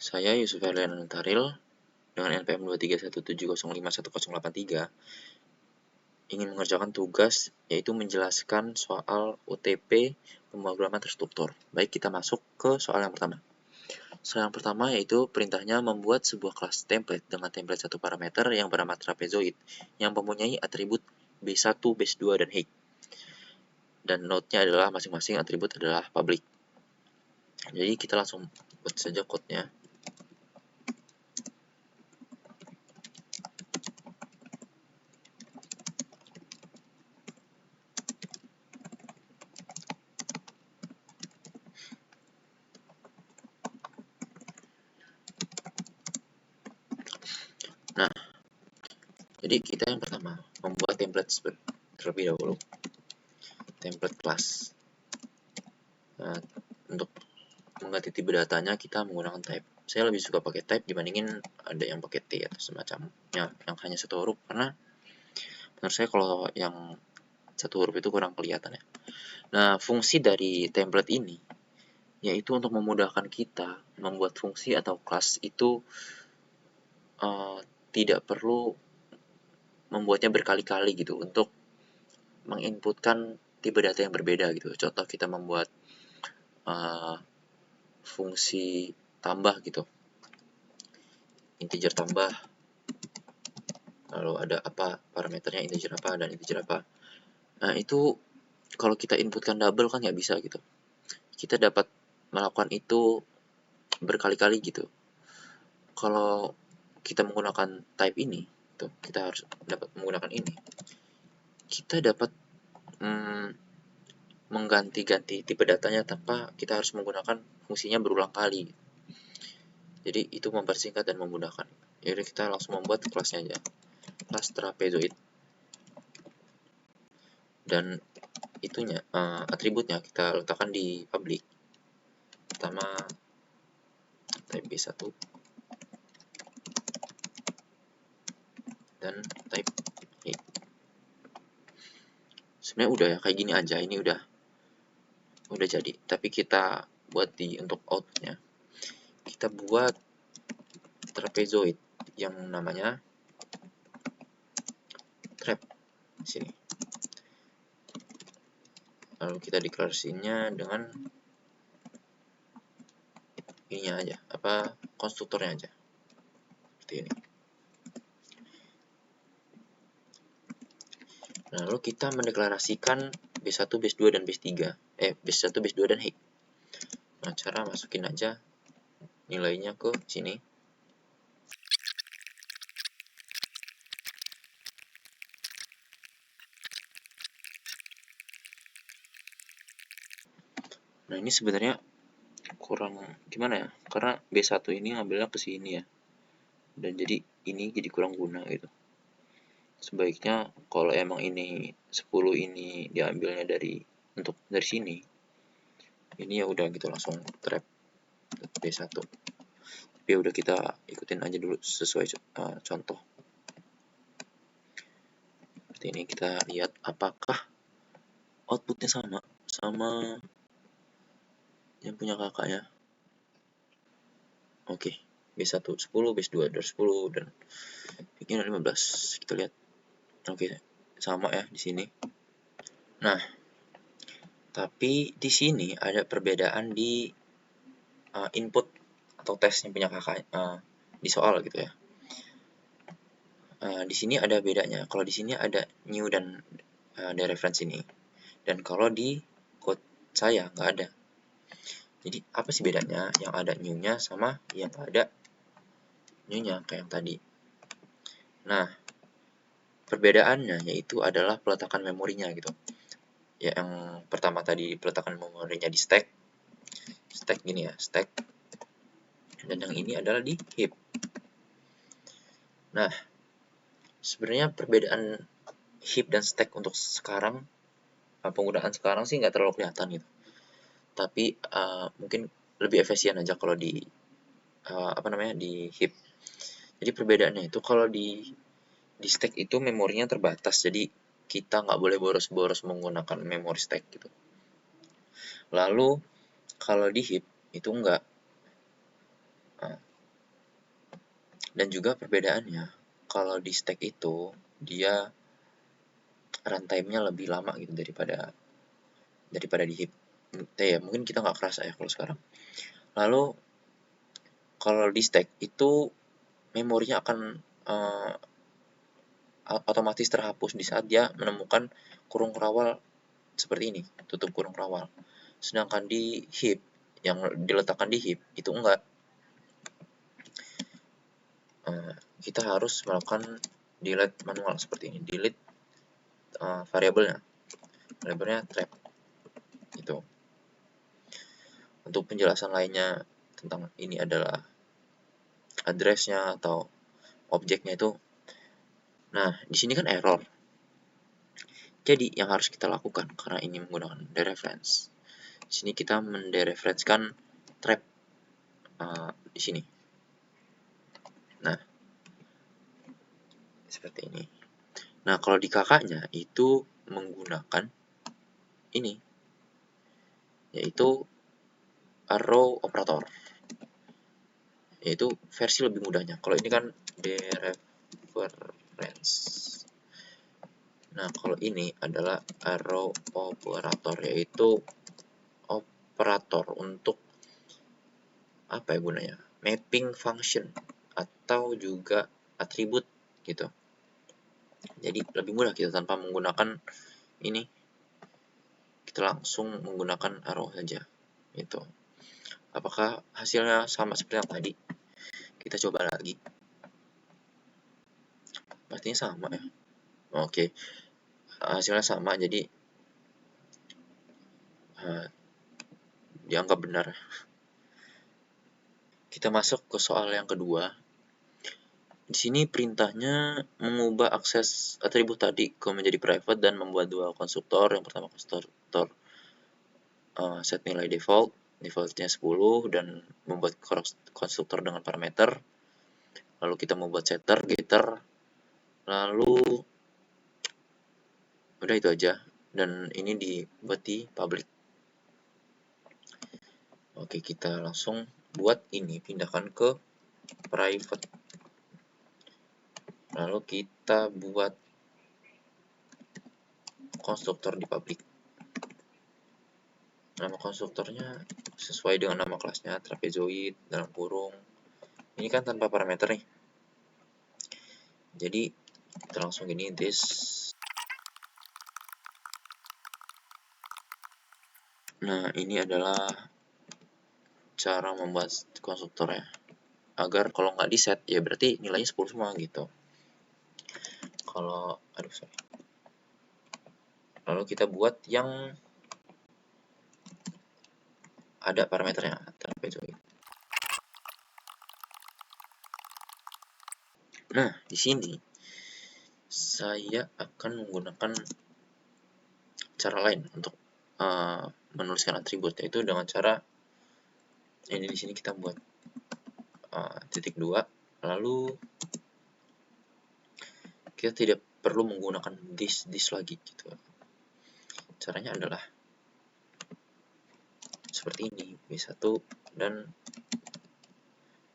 Saya Yusuf Herlian Taril dengan NPM 23170511083 ingin mengerjakan tugas yaitu menjelaskan soal UTP pemrograman terstruktur. Baik, kita masuk ke soal yang pertama. Soal yang pertama yaitu perintahnya membuat sebuah kelas template dengan template satu parameter yang bernama trapezoid yang mempunyai atribut B1, base 2, dan height. Dan node-nya adalah masing-masing atribut adalah public. Jadi kita langsung buat saja code-nya. Nah, jadi kita yang pertama membuat template terlebih dahulu. Template class. Nah, untuk mengganti tipe datanya kita menggunakan type. Saya lebih suka pakai type dibandingin ada yang pakai T atau semacamnya yang hanya satu huruf, karena menurut saya kalau yang satu huruf itu kurang kelihatan ya. Nah, fungsi dari template ini yaitu untuk memudahkan kita membuat fungsi atau kelas itu tidak perlu membuatnya berkali-kali gitu untuk menginputkan tipe data yang berbeda gitu. Contoh kita membuat fungsi tambah gitu, integer tambah, lalu ada apa parameternya, integer apa dan integer apa. Nah, itu kalau kita inputkan double kan nggak bisa gitu. Kita dapat melakukan itu berkali-kali gitu. Kalau kita menggunakan type ini tuh, kita harus dapat menggunakan ini, kita dapat mengganti-ganti tipe datanya tanpa kita harus menggunakan fungsinya berulang kali. Jadi itu mempersingkat dan memudahkan. Jadi kita langsung membuat kelasnya aja, kelas trapezoid, dan itunya atributnya kita letakkan di public. Pertama type B1 dan type height. Sebenarnya udah ya, kayak gini aja, ini udah jadi. Tapi kita buat untuk outputnya, kita buat trapezoid yang namanya trap di sini. Lalu kita deklarasinya dengan ininya aja, konstruktornya aja, seperti ini. Lalu kita mendeklarasikan B1, base 2, dan base 3. Base 1, base 2, dan height. Nah, cara masukin aja nilainya ke sini. Nah, ini sebenarnya kurang gimana ya, karena B1 ini ngambilnya ke sini ya, dan jadi ini jadi kurang guna gitu. Sebaiknya kalau emang ini 10 ini diambilnya dari sini, ini ya udah gitu langsung trap B1. Tapi udah kita ikutin aja dulu sesuai contoh. Seperti ini, kita lihat apakah outputnya sama yang punya kakaknya. Oke, B1 10, base 2 dari 10, dan ini 15. Kita lihat. Oke, sama ya di sini. Nah, tapi di sini ada perbedaan di input atau tes yang punya kakak di soal gitu ya. Di sini ada bedanya. Kalau di sini ada new dan dereference ini, dan kalau di code saya nggak ada. Jadi apa sih bedanya yang ada new-nya sama yang ada new-nya kayak yang tadi? Nah, perbedaannya yaitu adalah peletakan memorinya gitu. Ya, yang pertama tadi peletakan memorinya di stack gini ya, stack. Dan yang ini adalah di heap. Nah, sebenarnya perbedaan heap dan stack untuk sekarang, penggunaan sekarang sih nggak terlalu kelihatan gitu. Tapi mungkin lebih efisien aja kalau di di heap. Jadi perbedaannya itu kalau di stack itu memorinya terbatas, jadi kita nggak boleh boros-boros menggunakan memori stack gitu. Lalu kalau di heap itu enggak. Dan juga perbedaannya, kalau di stack itu dia runtime-nya lebih lama gitu daripada di heap. Ya mungkin kita nggak kerasa ya kalau sekarang. Lalu kalau di stack itu memorinya akan otomatis terhapus di saat dia menemukan kurung rawal seperti ini, tutup kurung rawal. Sedangkan di heap, yang diletakkan di heap itu enggak. Kita harus melakukan delete manual seperti ini, delete variabelnya trap itu. Untuk penjelasan lainnya tentang ini adalah address-nya atau objeknya itu. Nah, di sini kan error. Jadi yang harus kita lakukan karena ini menggunakan dereference. Di sini kita mendereferenskan trap di sini. Nah, seperti ini. Nah, kalau di kakaknya itu menggunakan ini, yaitu arrow operator, yaitu versi lebih mudahnya. Kalau ini kan dereference. Nah, kalau ini adalah arrow operator, yaitu operator untuk apa ya gunanya? Mapping function atau juga atribut gitu. Jadi lebih mudah kita tanpa menggunakan ini, kita langsung menggunakan arrow saja gitu. Apakah hasilnya sama seperti yang tadi? Kita coba lagi. Pastinya sama ya. Oke, hasilnya sama, jadi dianggap benar. Kita masuk ke soal yang kedua. Di sini perintahnya mengubah akses atribut tadi ke menjadi private dan membuat dua konstruktor. Yang pertama konstruktor set nilai defaultnya 10 dan membuat konstruktor dengan parameter. Lalu kita membuat setter, getter, lalu udah itu aja, dan ini dibuat di public. Oke, kita langsung buat ini, pindahkan ke private. Lalu kita buat konstruktor di public. Nama konstruktornya sesuai dengan nama kelasnya, trapezoid dalam kurung. Ini kan tanpa parameter nih. Jadi kita langsung gini, this. Nah, ini adalah cara membuat konstruktornya. Agar kalau nggak di set, ya berarti nilainya 10 semua gitu. Kalau, lalu kita buat yang ada parameternya, trapezoid. Nah, di sini saya akan menggunakan cara lain untuk menuliskan atribut, yaitu dengan cara ini. Di sini kita buat titik 2, lalu kita tidak perlu menggunakan this lagi gitu. Caranya adalah seperti ini, B1 dan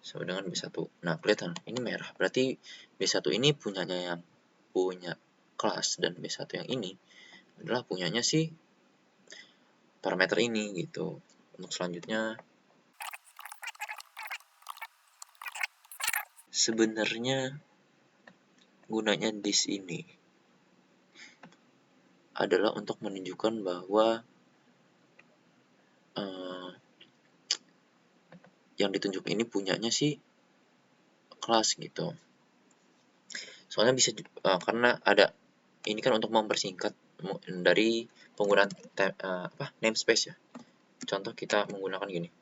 sama dengan B1. Nah, kelihatan ini merah, berarti B1 ini punyanya yang punya kelas, dan B1 yang ini adalah punyanya si parameter ini gitu. Untuk selanjutnya, sebenarnya gunanya this ini adalah untuk menunjukkan bahwa yang ditunjuk ini punyanya si kelas gitu. Soalnya bisa karena ada ini kan untuk mempersingkat dari penggunaan namespace ya. Contoh kita menggunakan gini,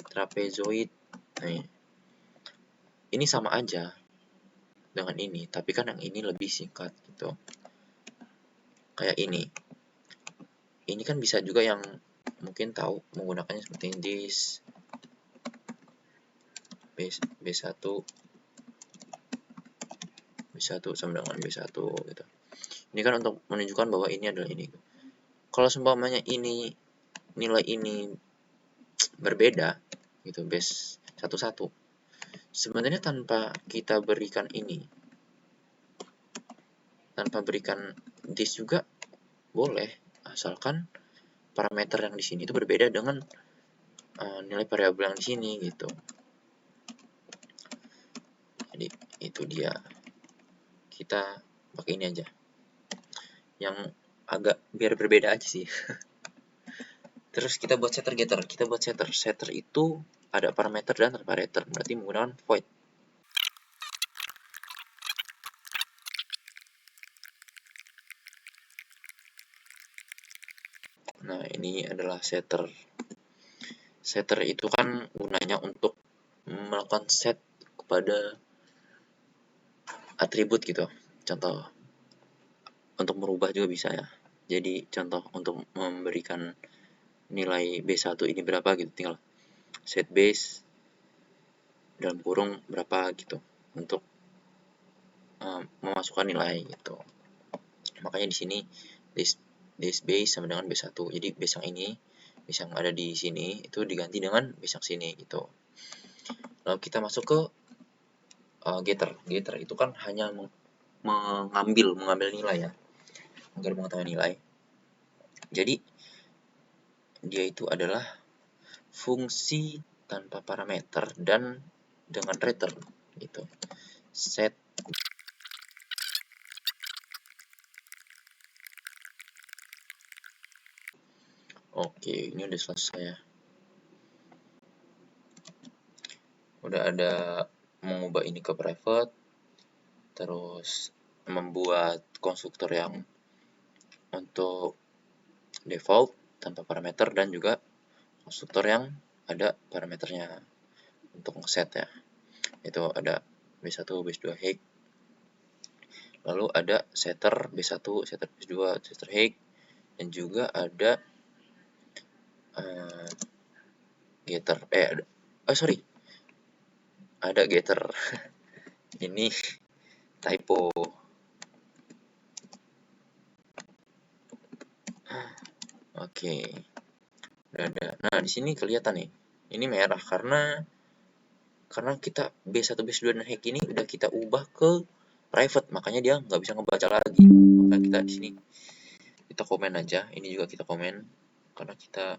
trapezoid. Nah, ini sama aja dengan ini, tapi kan yang ini lebih singkat gitu. Kayak ini. Ini kan bisa juga yang mungkin tahu menggunakannya seperti this B1 sama dengan B1 gitu. Ini kan untuk menunjukkan bahwa ini adalah ini. Kalau seumpamanya ini nilai ini berbeda gitu, base 11, Sebenarnya tanpa kita berikan ini, tanpa berikan this juga boleh, asalkan parameter yang di sini itu berbeda dengan nilai variabel yang di sini gitu. Jadi itu dia, kita pakai ini aja yang agak biar berbeda aja sih. Terus kita buat setter getter, kita buat setter itu ada parameter dan parameter, berarti menggunakan void. Nah, ini adalah setter. Setter itu kan gunanya untuk melakukan set kepada atribut gitu. Contoh, untuk merubah juga bisa ya. Jadi contoh untuk memberikan nilai B1 ini berapa gitu, tinggal set base dalam kurung berapa gitu untuk memasukkan nilai gitu. Makanya di sini this base sama dengan B1. Jadi base yang ini, base yang ada di sini itu diganti dengan base yang sini gitu. Lalu kita masuk ke getter. Getter itu kan hanya mengambil nilai ya, agar mengetahui nilai. Jadi dia itu adalah fungsi tanpa parameter dan dengan return gitu. Set. Oke, ini udah selesai ya. Udah ada mengubah ini ke private, terus membuat konstruktor yang untuk default tanpa parameter, dan juga konstruktor yang ada parameternya untuk ngeset ya. Itu ada B1, B2 Hake, lalu ada setter B1, setter B2, setter Hake, dan juga ada getter. Ada getter. Ini typo. Oke. Udah ada. Nah, di sini kelihatan nih. Ini merah karena kita B1, B2 dan hack ini udah kita ubah ke private, makanya dia nggak bisa ngebaca lagi. Maka kita di sini kita komen aja. Ini juga kita komen karena kita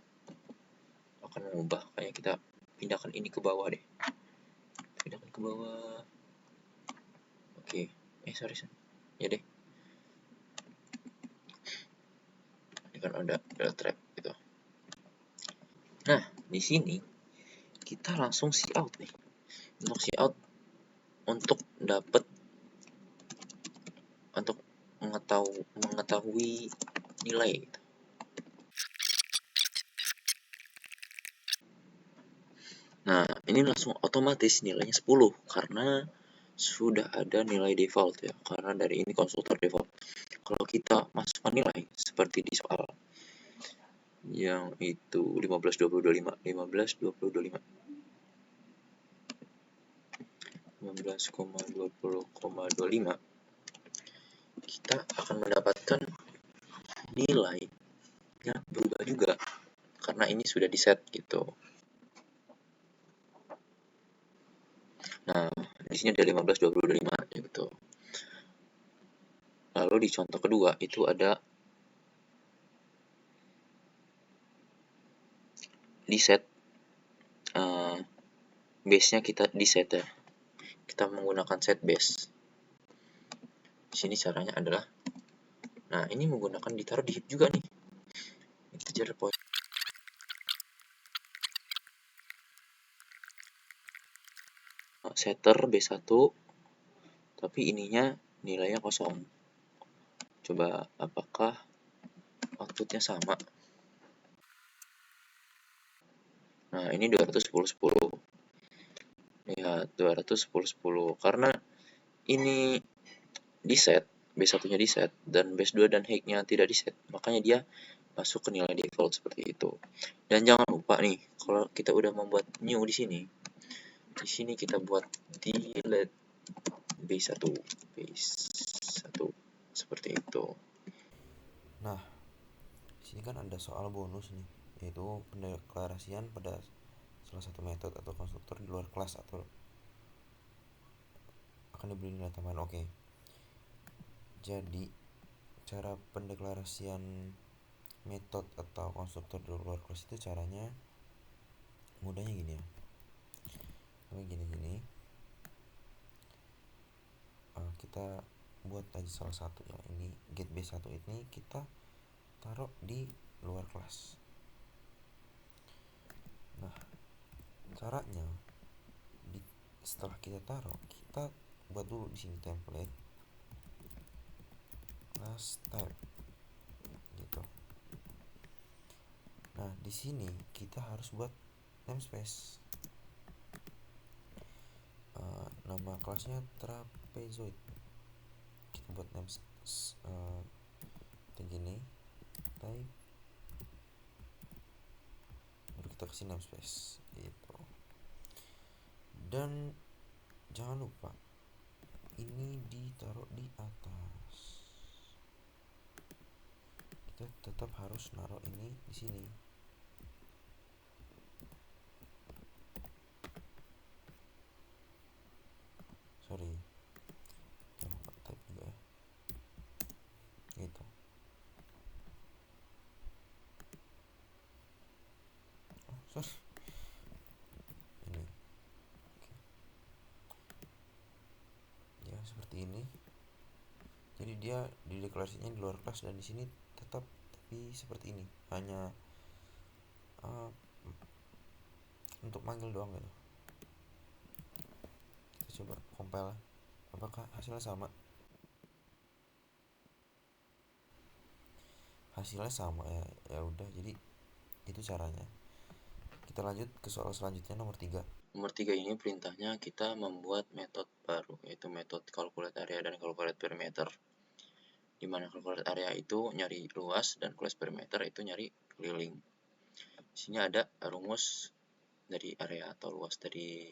akan mengubah. Kayak kita pindahkan ini ke bawah deh. Pindahkan ke bawah. Oke. Sorry. Ya deh. Ini kan ada trap gitu. Nah, di sini kita langsung see out nih. Untuk see out untuk dapat untuk mengetahui nilai gitu. Nah, ini langsung otomatis nilainya 10 karena sudah ada nilai default ya, karena dari ini konstruktor default. Kalau kita masukkan nilai seperti di soal yang itu 15, 20, 25, 15, 20, 25, 15,20,25, kita akan mendapatkan nilai yang berubah juga karena ini sudah di set gitu. Nah, di sini ada 15, 20, 25 gitu. Lalu di contoh kedua itu ada di set, base-nya kita di set ya. Kita menggunakan set base. Di sini caranya adalah, nah ini menggunakan ditaruh di heap juga nih. Integer point. Setter B1, tapi ininya nilainya kosong. Coba apakah outputnya sama. Nah, ini 210, 10. Ya, 210, 10. Karena ini di set, B1-nya di set, dan base 2 dan hake-nya tidak di set, makanya dia masuk ke nilai default seperti itu. Dan jangan lupa nih, kalau kita udah membuat new di sini kita buat delete B1 seperti itu. Nah, di sini kan ada soal bonus nih, yaitu pendeklarasian pada salah satu metode atau konstruktor di luar kelas atau akan diberi nilai tambahan. Oke. Jadi cara pendeklarasian metode atau konstruktor di luar kelas itu caranya mudahnya gini ya. Gini. Kita buat aja salah satu ya. Ini get B1 ini kita taruh di luar kelas. Nah, caranya setelah kita taruh, kita buat dulu di sini template class type gitu. Nah, di sini kita harus buat namespace. Nama kelasnya trapezoid. Kita buat namespace begini, type, baru kita kasih namespace gitu. Dan jangan lupa ini ditaruh di atas. Kita tetap harus naruh ini di sini. Sorry, jangan lupa type juga ya. Gitu. Oh, sorry. Ini. Oke. Ya, seperti ini. Jadi dia dideklarasinya di luar kelas dan di sini tetap tapi seperti ini. Hanya untuk manggil doang gitu. Kita coba compile. Apakah hasilnya sama? Hasilnya sama ya. Ya udah, jadi itu caranya. Kita lanjut ke soal selanjutnya, nomor 3. Nomor 3 ini perintahnya kita membuat metode baru, yaitu metode calculate area dan calculate perimeter. Di mana calculate area itu nyari luas dan calculate perimeter itu nyari keliling. Di sini ada rumus dari area atau luas dari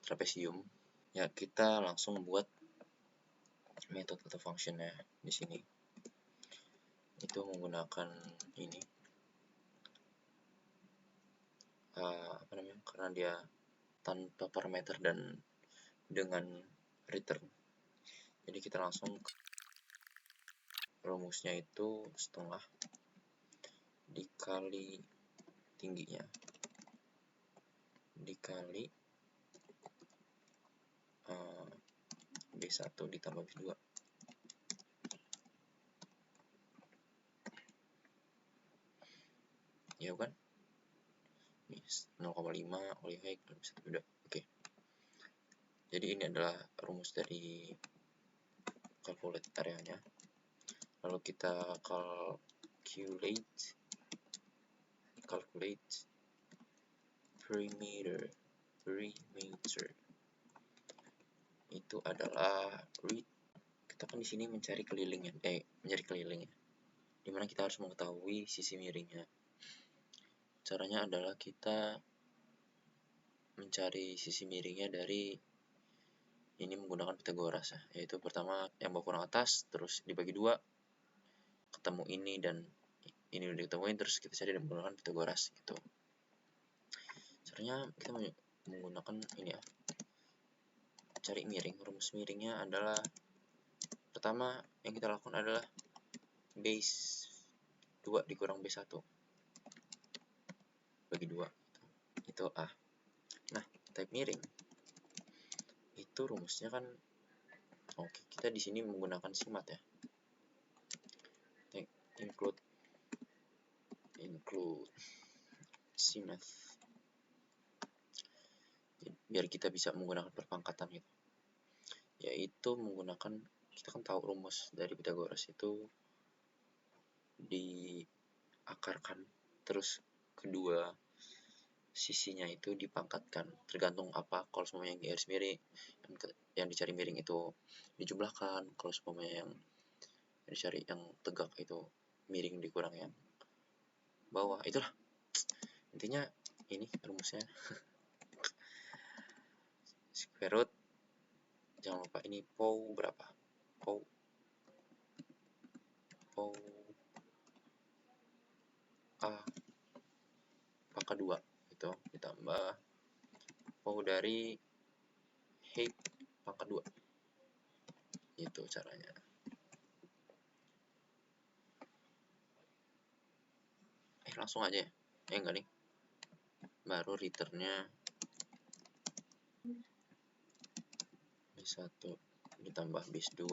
trapesium. Ya, kita langsung buat metode atau functionnya di sini. Itu menggunakan ini. Karena dia tanpa parameter dan dengan return. Jadi kita langsung rumusnya itu setengah dikali tingginya dikali B1 ditambah B2. Ya kan? 0,5 oleh height B1 B2. Oke. Jadi ini adalah rumus dari calculate areanya. Lalu kita calculate perimeter itu adalah kita kan di sini mencari kelilingnya, dimana kita harus mengetahui sisi miringnya. Caranya adalah kita mencari sisi miringnya dari ini menggunakan Pythagoras ya, yaitu pertama yang bawah kurang atas, terus dibagi 2, ketemu ini dan ini udah ditemuin, terus kita cari dan menggunakan Pythagoras gitu. Caranya kita menggunakan ini ya, cari miring. Rumus miringnya adalah pertama yang kita lakukan adalah base 2 dikurang B1 bagi 2 itu A. Nah, type miring itu rumusnya kan kita di sini menggunakan simat ya. Include simat biar kita bisa menggunakan perpangkatan gitu. Yaitu menggunakan, kita kan tahu rumus dari Pythagoras itu diakarkan, terus kedua sisinya itu dipangkatkan, tergantung apa. Kalau semuanya yang garis miring, yang dicari miring itu dijumlahkan. Kalau semuanya yang dicari yang tegak itu miring dikurang yang bawah. Itulah intinya, ini rumusnya. Square root, jangan lupa ini POW berapa, POW A pangkat 2 itu ditambah POW dari height pangkat 2 Itu caranya. Langsung aja ya. Enggak nih. Baru returnnya B1 ditambah bis2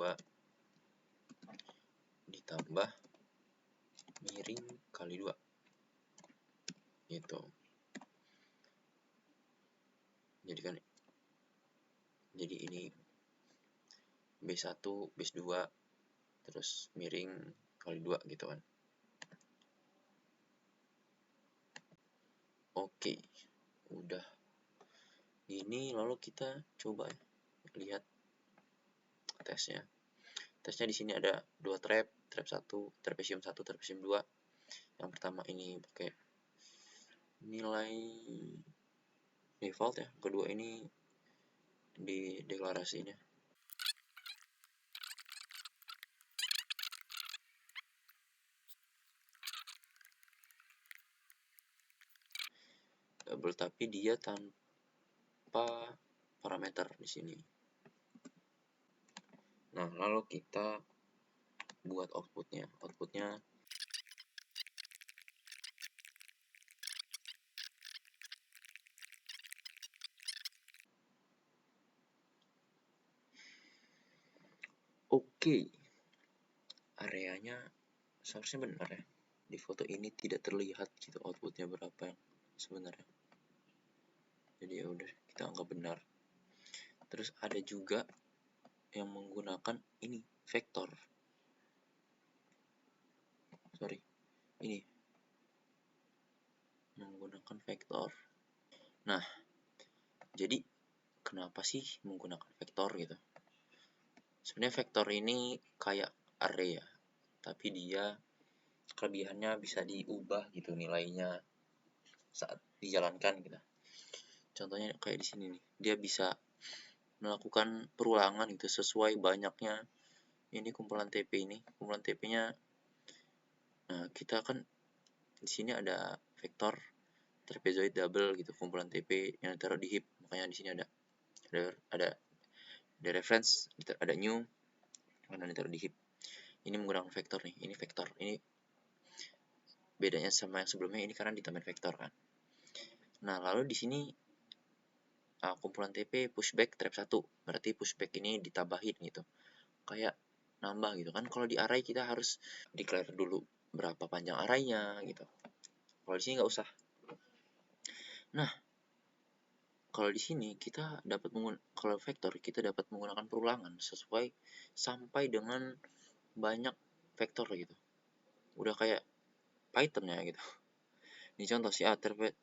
ditambah miring kali 2 gitu. Jadi ini B1 bis2 terus miring kali 2 gitu kan. Oke, udah ini lalu kita coba lihat tesnya. Tesnya di sini ada 2 trap 1, trapesium 1, trapesium 2. Yang pertama ini pakai nilai default ya, kedua ini di deklarasinya. Double tapi dia tanpa parameter di sini. Nah, lalu kita buat outputnya. Outputnya oke. Areanya seharusnya benar ya. Di foto ini tidak terlihat gitu outputnya berapa yang sebenarnya. Jadi ya udah kita anggap benar. Terus ada juga yang menggunakan ini vektor. Ini menggunakan vektor. Nah, jadi kenapa sih menggunakan vektor gitu? Sebenarnya vektor ini kayak array ya, tapi dia kelebihannya bisa diubah gitu nilainya saat dijalankan gitu. Contohnya kayak di sini nih, dia bisa melakukan perulangan gitu sesuai banyaknya ini kumpulan TP ini. Kumpulan TP-nya nah, kita kan di sini ada vektor trapezoid double gitu, kumpulan TP yang ditaruh di heap. Makanya di sini ada reference, ada new karena ditaruh di heap. Ini menggunakan vektor nih, ini vektor. Ini bedanya sama yang sebelumnya ini karena ditambahin vektor kan. Nah, lalu di sini kumpulan TP pushback trap 1. Berarti pushback ini ditambahin gitu. Kayak nambah gitu kan. Kalau di array kita harus declare dulu berapa panjang arraynya gitu. Kalau di sini nggak usah. Nah, kalau di sini kita dapat kalau vektor kita dapat menggunakan perulangan sesuai sampai dengan banyak vektor gitu. Udah kayak Python ya gitu. Ini contoh si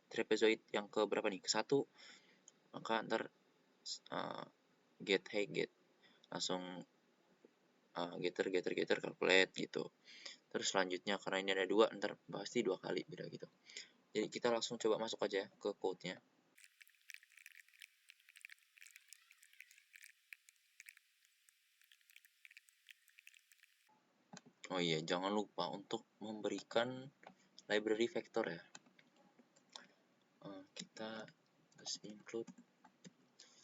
trapezoid yang ke berapa nih? Ke 1. Maka ntar get langsung getter calculate gitu. Terus selanjutnya karena ini ada 2, ntar pasti 2 kali beda gitu. Jadi kita langsung coba masuk aja ke code-nya. Oh iya, jangan lupa untuk memberikan library vector ya. Kita harus include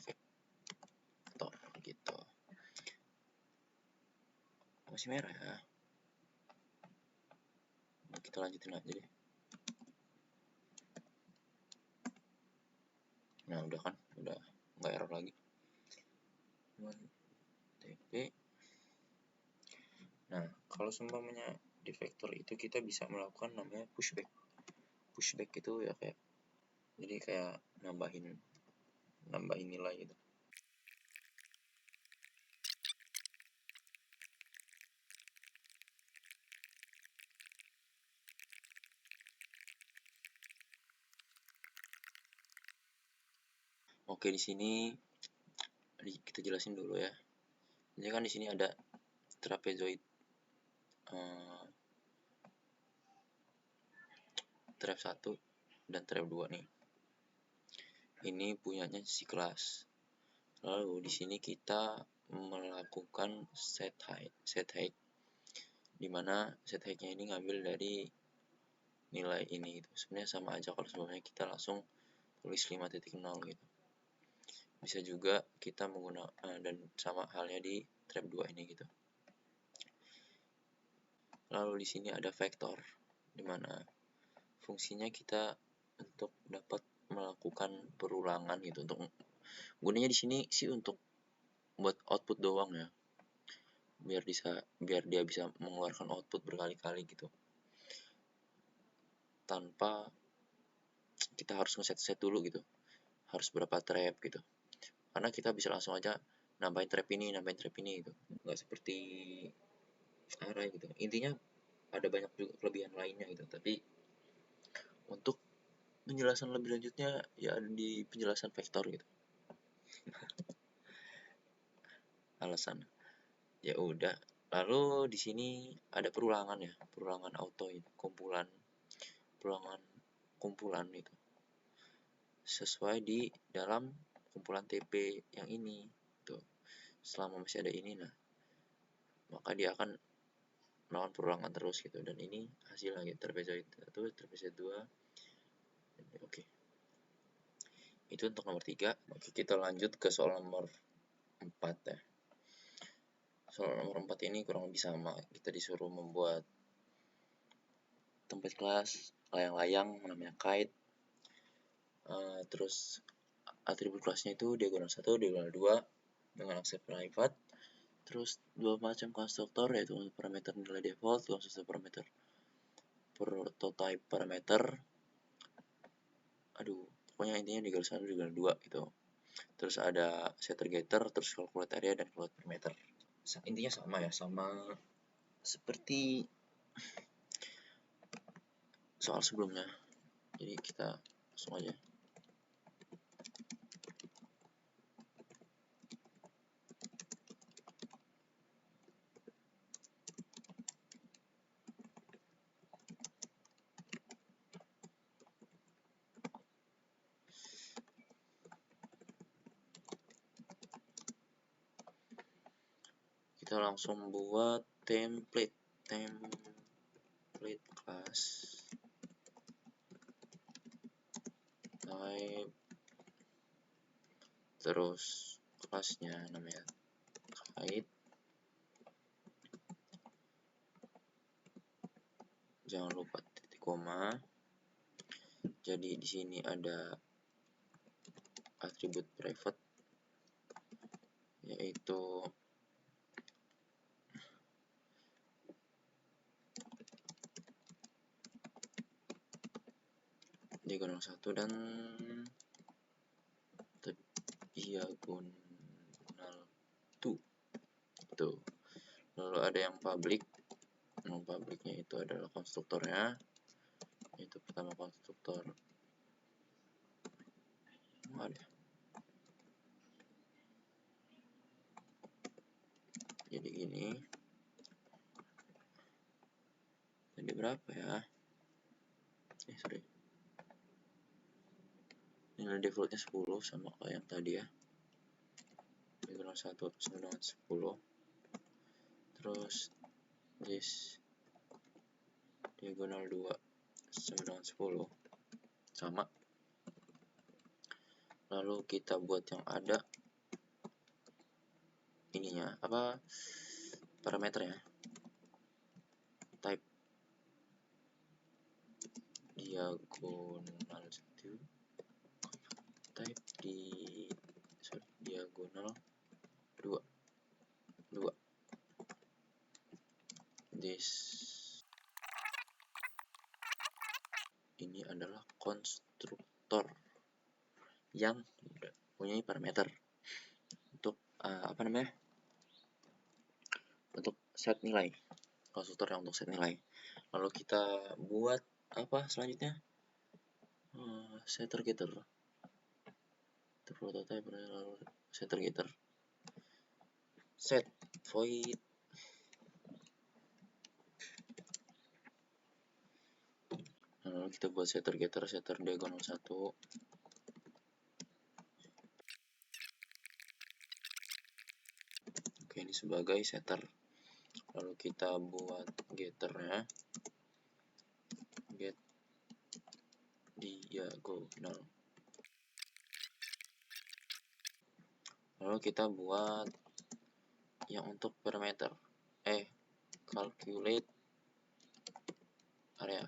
vector gitu. Masih merah ya. Kita lanjutin aja deh. Nah, udah kan? Udah nggak error lagi. TP. Nah, kalau seumpamanya di vektor itu kita bisa melakukan namanya pushback. Pushback itu ya kayak nambahin nilai gitu. Oke, di sini kita jelasin dulu ya. Jadi kan di sini ada trapezoid trap 1 dan trap 2 nih. Ini punyanya si kelas. Lalu di sini kita melakukan set height dimana set height-nya ini ngambil dari nilai ini gitu. Sebenarnya sama aja kalau sebelumnya kita langsung tulis 5.0 gitu. Bisa juga kita menggunakan dan sama halnya di trap 2 ini gitu. Lalu di sini ada vektor, dimana fungsinya kita untuk dapat melakukan perulangan gitu. Untuk gunanya di sini sih untuk buat output doang ya, biar dia bisa mengeluarkan output berkali-kali gitu, tanpa kita harus ngeset dulu gitu, harus berapa trap gitu. Karena kita bisa langsung aja nambahin trap ini gitu, nggak seperti array gitu. Intinya ada banyak juga kelebihan lainnya gitu, tapi untuk penjelasan lebih lanjutnya ya ada di penjelasan vektor gitu. Alasan ya udah. Lalu di sini ada perulangan ya, perulangan auto itu, perulangan kumpulan itu sesuai di dalam kumpulan TP yang ini tuh. Selama masih ada ini, nah maka dia akan melakukan perulangan terus gitu, dan ini hasilnya gitu, trapezoid 1, trapezoid 2. Oke, itu untuk nomor 3. Oke, kita lanjut ke soal nomor 4 ya. Soal nomor 4 ini kurang lebih sama, kita disuruh membuat template kelas layang-layang namanya kite. Terus atribut kelasnya itu diagonal 1, diagonal 2 dengan akses private. Terus dua macam konstruktor, yaitu untuk parameter nilai default, konstruktor parameter prototype parameter. Pokoknya intinya di garis 1, di garis 2 gitu. Terus ada setter getter, terus calculate area dan calculate parameter. Intinya sama ya, sama seperti soal sebelumnya. Jadi kita langsung aja. Kita langsung buat template class type, terus kelasnya namanya kite, jangan lupa titik koma. Jadi di sini ada atribut private, yaitu diagonal 1 dan diagonal 2 tuh. Lalu ada yang public. Publicnya itu adalah konstruktornya, yaitu pertama konstruktor ada. Jadi gini, tadi berapa ya? Sorry, nilai defaultnya 10 sama kayak yang tadi ya, diagonal 1 sama dengan 10. Terus this diagonal 2 sama dengan 10 sama. Lalu kita buat yang ada ininya, apa, parameternya, type diagonal 1, type diagonal 2. This ini adalah konstruktor yang punya parameter untuk untuk set nilai, konstruktor yang untuk set nilai. Lalu kita buat apa selanjutnya? Setter getter, prototype, lalu setter getter, set void lalu kita buat setter getter, setter diagonal 1. Oke, ini sebagai setter. Lalu kita buat getternya, get diagonal Lalu kita buat yang untuk parameter, calculate area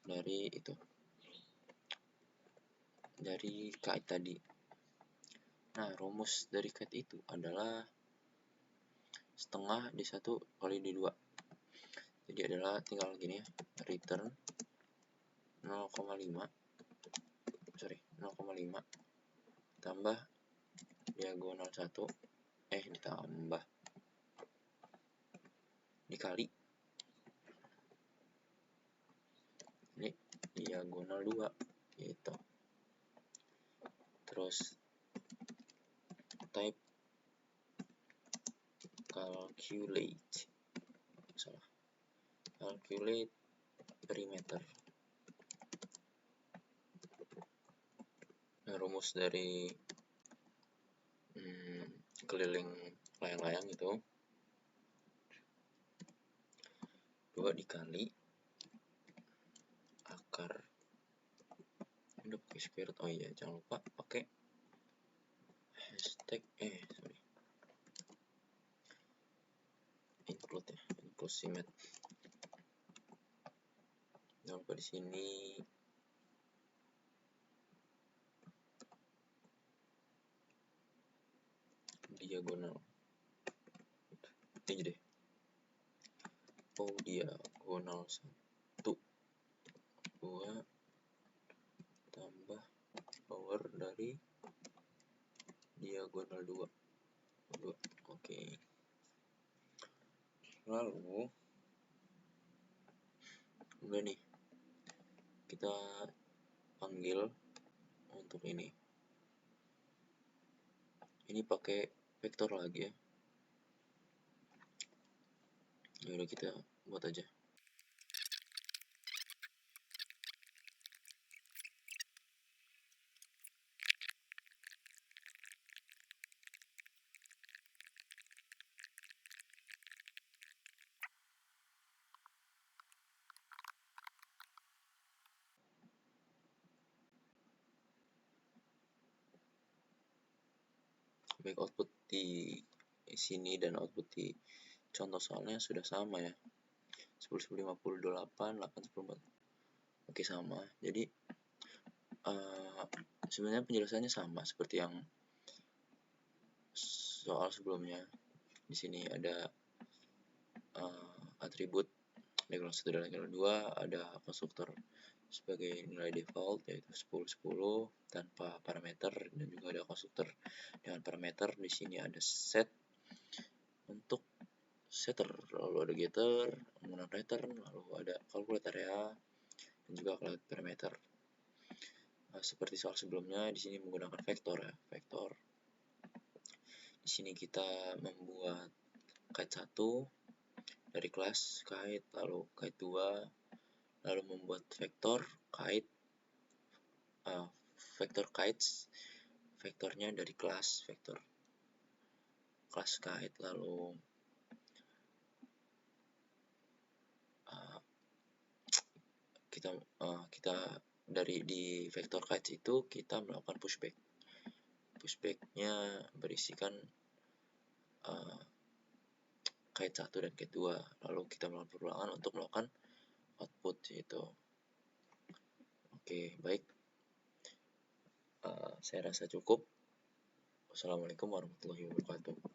dari kite tadi. Nah, rumus dari kite itu adalah setengah di 1 kali di 2. Jadi adalah tinggal gini ya, return 0,5 tambah diagonal 1 ditambah dikali ini diagonal 2 gitu. Terus type calculate perimeter. Nah, rumus dari keliling layang-layang itu 2 dikali akar, udah pakai square root, jangan lupa pakai hashtag include ya, inclusive. Jangan lupa di sini diagonal ini deh, diagonal 1 2 tambah power dari diagonal 2. Oke. Lalu udah nih, kita panggil untuk ini pakai vektor lagi ya. Udah kita buat aja. Baik output di sini dan output di contoh soalnya sudah sama ya, 10, 10, 58, 8, 10, 4. Oke, sama. Jadi sebenarnya penjelasannya sama seperti yang soal sebelumnya. Di sini ada atribut level 1 dan level 2, ada konstruktor sebagai nilai default yaitu 10, 10 tanpa parameter, dan juga ada konstruktor dengan parameter. Di sini ada set untuk setter, lalu ada getter menggunakan pattern, lalu ada calculate area dan juga calculate parameter. Seperti soal sebelumnya, di sini menggunakan vektor ya, vektor. Di sini kita membuat kite 1 dari kelas kite, lalu kite 2, lalu membuat vektor kite, vektor kites, vektornya dari kelas vektor kelas kite, lalu kita dari di vektor kites itu kita melakukan pushbacknya berisikan kite 1 dan kite 2, lalu kita melakukan perulangan untuk melakukan output itu. Oke, baik, saya rasa cukup. Wassalamualaikum warahmatullahi wabarakatuh.